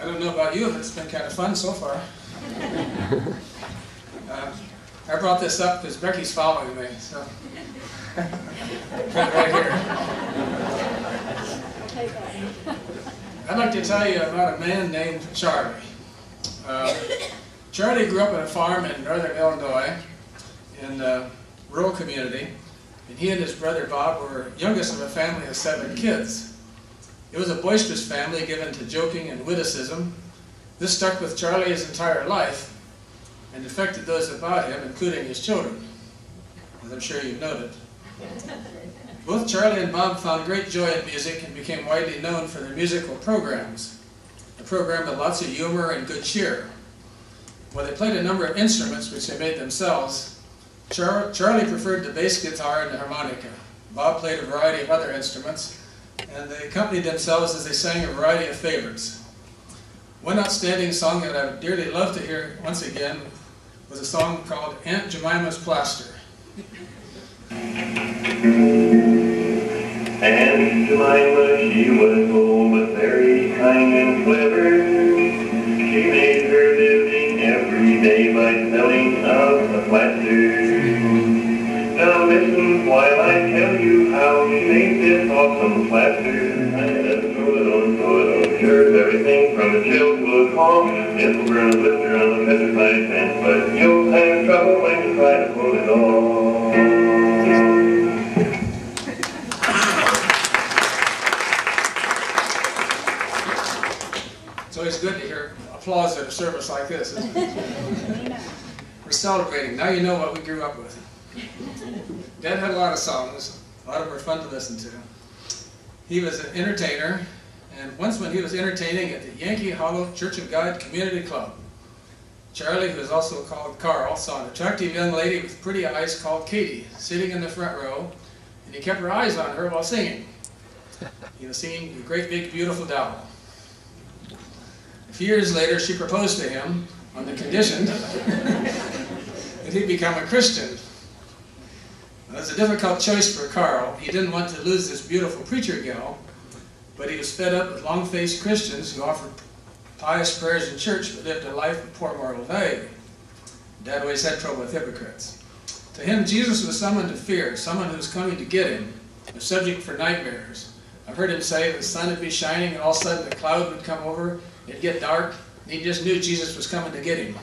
I don't know about you, but it's been kind of fun so far. I brought this up because Becky's following me, so right here. I'd like to tell you about a man named Charlie. Charlie grew up on a farm in northern Illinois in a rural community, and he and his brother Bob were youngest of a family of 7 kids. It was a boisterous family given to joking and witticism. This stuck with Charlie his entire life and affected those about him, including his children, as I'm sure you've noted. Both Charlie and Bob found great joy in music and became widely known for their musical programs, a program with lots of humor and good cheer. While they played a number of instruments which they made themselves, Charlie preferred the bass guitar and the harmonica. Bob played a variety of other instruments, and they accompanied themselves as they sang a variety of favorites. One outstanding song that I would dearly love to hear once again was a song called Aunt Jemima's Plaster. Aunt Jemima, she was old but very kind and clever. She made her living every day by selling of the plaster. Now listen while I tell you how she made this awesome plaster. I had a photo, sure everything from a chill to a calm. It will burn a blister on the petrified fence, but you'll have trouble when you try to pull it off. It's always good to hear applause at a service like this, isn't it? We're celebrating. Now you know what we grew up with. Dad had a lot of songs. A lot of them were fun to listen to. He was an entertainer, and once when he was entertaining at the Yankee Hollow Church of God Community Club, Charlie, who is also called Carl, saw an attractive young lady with pretty eyes called Katie sitting in the front row, and he kept her eyes on her while singing. He was singing "The Great Big Beautiful Doll." A few years later, she proposed to him on the condition that he'd become a Christian. It was a difficult choice for Carl. He didn't want to lose this beautiful preacher gal, but he was fed up with long-faced Christians who offered pious prayers in church but lived a life of poor moral value. Dad always had trouble with hypocrites. To him, Jesus was someone to fear, someone who was coming to get him, a subject for nightmares. I've heard him say the sun would be shining and all of a sudden a cloud would come over, it'd get dark, and he just knew Jesus was coming to get him.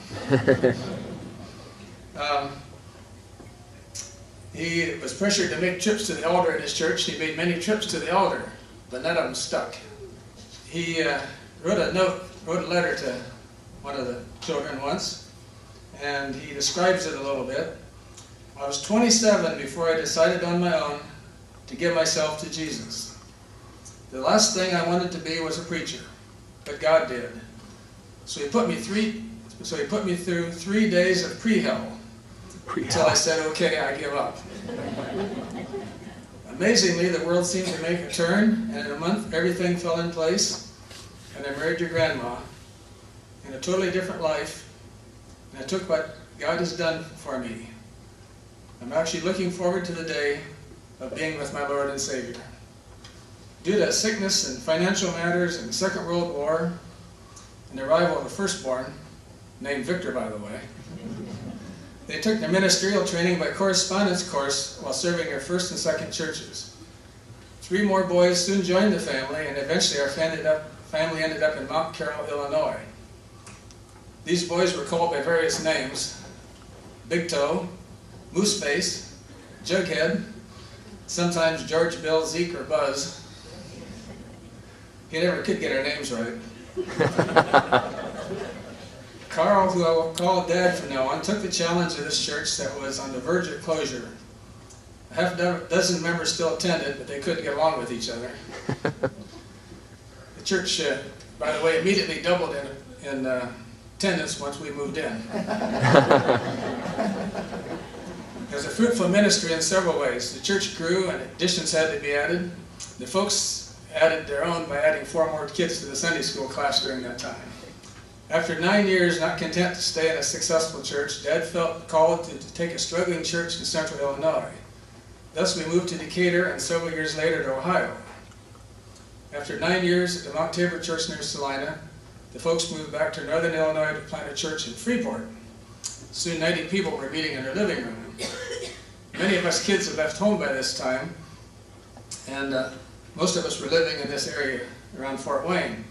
He was pressured to make trips to the altar in his church. He made many trips to the altar, but none of them stuck. He wrote a letter to one of the children once, and he describes it a little bit. I was 27 before I decided on my own to give myself to Jesus. The last thing I wanted to be was a preacher, but God did. So he put me through 3 days of pre-hell. Until I said, okay, I give up. Amazingly, the world seemed to make a turn, and in a month, everything fell in place, and I married your grandma in a totally different life, and I took what God has done for me. I'm actually looking forward to the day of being with my Lord and Savior. Due to sickness and financial matters and the Second World War, and the arrival of a firstborn, named Victor, by the way, they took their ministerial training by correspondence course while serving their first and second churches. 3 more boys soon joined the family, and eventually our family ended up in Mount Carroll, Illinois. These boys were called by various names: Big Toe, Moose Face, Jughead, sometimes George, Bill, Zeke, or Buzz. He never could get our names right. Carl, who I will call Dad from now on, took the challenge of this church that was on the verge of closure. A half dozen members still attended, but they couldn't get along with each other. The church, by the way, immediately doubled in attendance once we moved in. It was a fruitful ministry in several ways. The church grew and additions had to be added. The folks added their own by adding 4 more kids to the Sunday school class during that time. After 9 years, not content to stay in a successful church, Dad felt called to take a struggling church in central Illinois. Thus we moved to Decatur and several years later to Ohio. After 9 years at the Mount Tabor Church near Salina, the folks moved back to Northern Illinois to plant a church in Freeport. Soon 90 people were meeting in their living room. Many of us kids had left home by this time, and most of us were living in this area around Fort Wayne.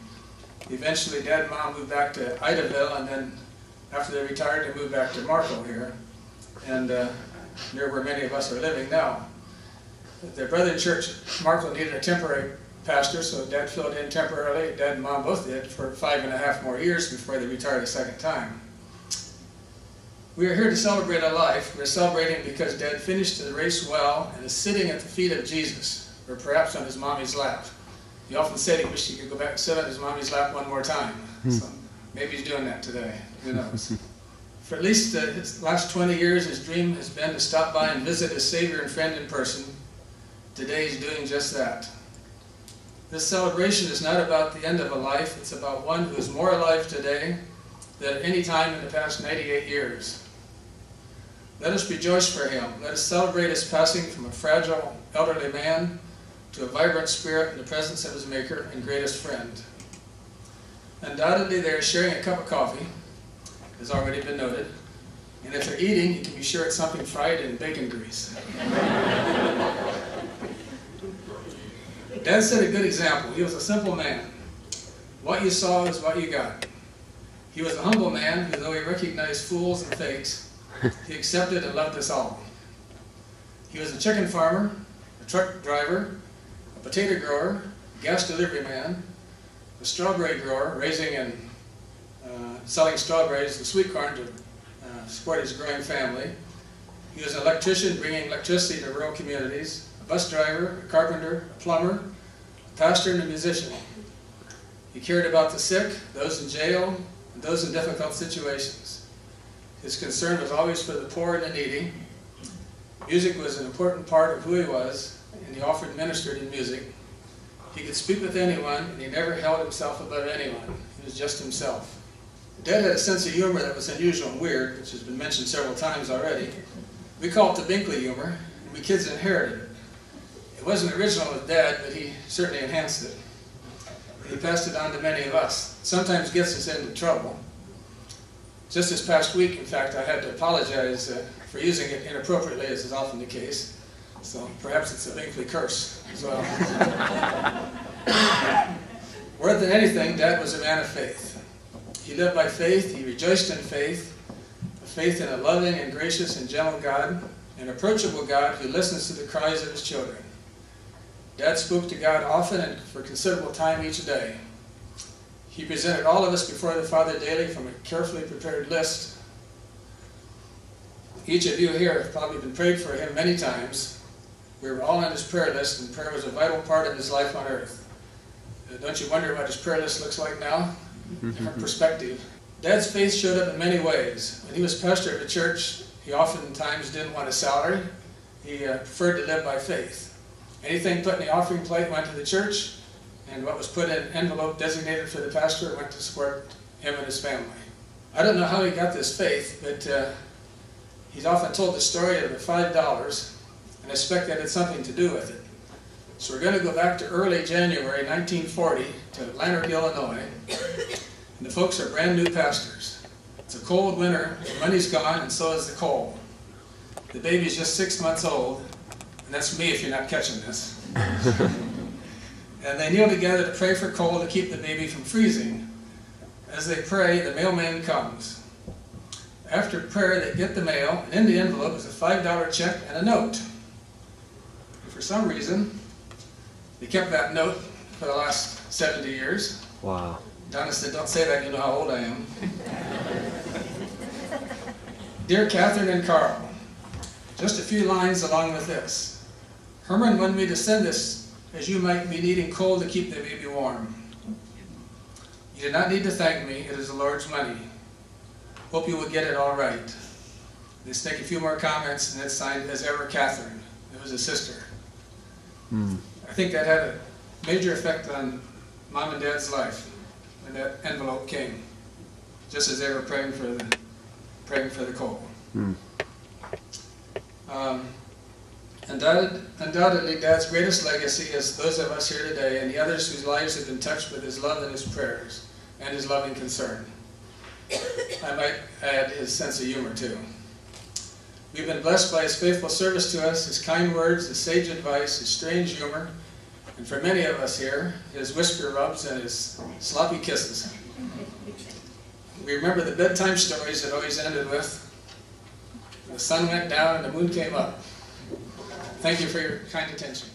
Eventually, Dad and Mom moved back to Idaville, and then after they retired, they moved back to Marco here, and near where many of us are living now. Their brother in church, Marco, needed a temporary pastor, so Dad filled in temporarily. Dad and Mom both did for 5.5 more years before they retired a second time. We are here to celebrate a life. We're celebrating because Dad finished the race well and is sitting at the feet of Jesus, or perhaps on his mommy's lap. He often said he wished he could go back and sit on his mommy's lap one more time. So maybe he's doing that today. Who knows? For at least his last 20 years, his dream has been to stop by and visit his Savior and friend in person. Today he's doing just that. This celebration is not about the end of a life. It's about one who is more alive today than at any time in the past 98 years. Let us rejoice for him. Let us celebrate his passing from a fragile, elderly man to a vibrant spirit in the presence of his Maker and greatest friend. Undoubtedly, they are sharing a cup of coffee, as already been noted, and if they're eating, you can be sure it's something fried in bacon grease. Dad set a good example. He was a simple man. What you saw is what you got. He was a humble man who, though he recognized fools and fakes, he accepted and loved us all. He was a chicken farmer, a truck driver, a potato grower, a gas delivery man, a strawberry grower, raising and selling strawberries and sweet corn to support his growing family. He was an electrician bringing electricity to rural communities, a bus driver, a carpenter, a plumber, a pastor, and a musician. He cared about the sick, those in jail, and those in difficult situations. His concern was always for the poor and the needy. Music was an important part of who he was, and he often ministered in music. He could speak with anyone, and he never held himself above anyone. He was just himself. Dad had a sense of humor that was unusual and weird, which has been mentioned several times already. We call it the Binkley humor, and we kids inherited it. It wasn't original with Dad, but he certainly enhanced it. He passed it on to many of us. It sometimes gets us into trouble. Just this past week, in fact, I had to apologize for using it inappropriately, as is often the case. So perhaps it's a Binkley curse as well. More than anything, Dad was a man of faith. He lived by faith, he rejoiced in faith, a faith in a loving and gracious and gentle God, an approachable God who listens to the cries of his children. Dad spoke to God often and for considerable time each day. He presented all of us before the Father daily from a carefully prepared list. Each of you here have probably been prayed for him many times. We were all on his prayer list, and prayer was a vital part of his life on earth. Don't you wonder what his prayer list looks like now? Different perspective. Dad's faith showed up in many ways. When he was pastor of a church, he oftentimes didn't want a salary. He preferred to live by faith. Anything put in the offering plate went to the church, and what was put in an envelope designated for the pastor went to support him and his family. I don't know how he got this faith, but he's often told the story of the $5, and I suspect that had something to do with it. So we're going to go back to early January 1940 to Lanark, Illinois, and the folks are brand new pastors. It's a cold winter, the money's gone, and so is the coal. The baby's just 6 months old, and that's me if you're not catching this. And they kneel together to pray for coal to keep the baby from freezing. As they pray, the mailman comes. After prayer, they get the mail, and in the envelope is a $5 check and a note. And for some reason, they kept that note for the last 70 years. Wow. Donna said, don't say that, you know how old I am. Dear Catherine and Carl, just a few lines along with this. Herman wanted me to send this as you might be needing coal to keep the baby warm. You do not need to thank me, it is the Lord's money. Hope you will get it all right. Let's make a few more comments, and it's signed as ever Catherine. It was his sister. I think that had a major effect on Mom and Dad's life when that envelope came, just as they were praying for the coal. Undoubtedly, Dad's greatest legacy is those of us here today and the others whose lives have been touched with his love and his prayers. and his loving concern. I might add his sense of humor too. We've been blessed by his faithful service to us, his kind words, his sage advice, his strange humor, and for many of us here, his whisker rubs and his sloppy kisses. We remember the bedtime stories that always ended with, the sun went down and the moon came up. Thank you for your kind attention.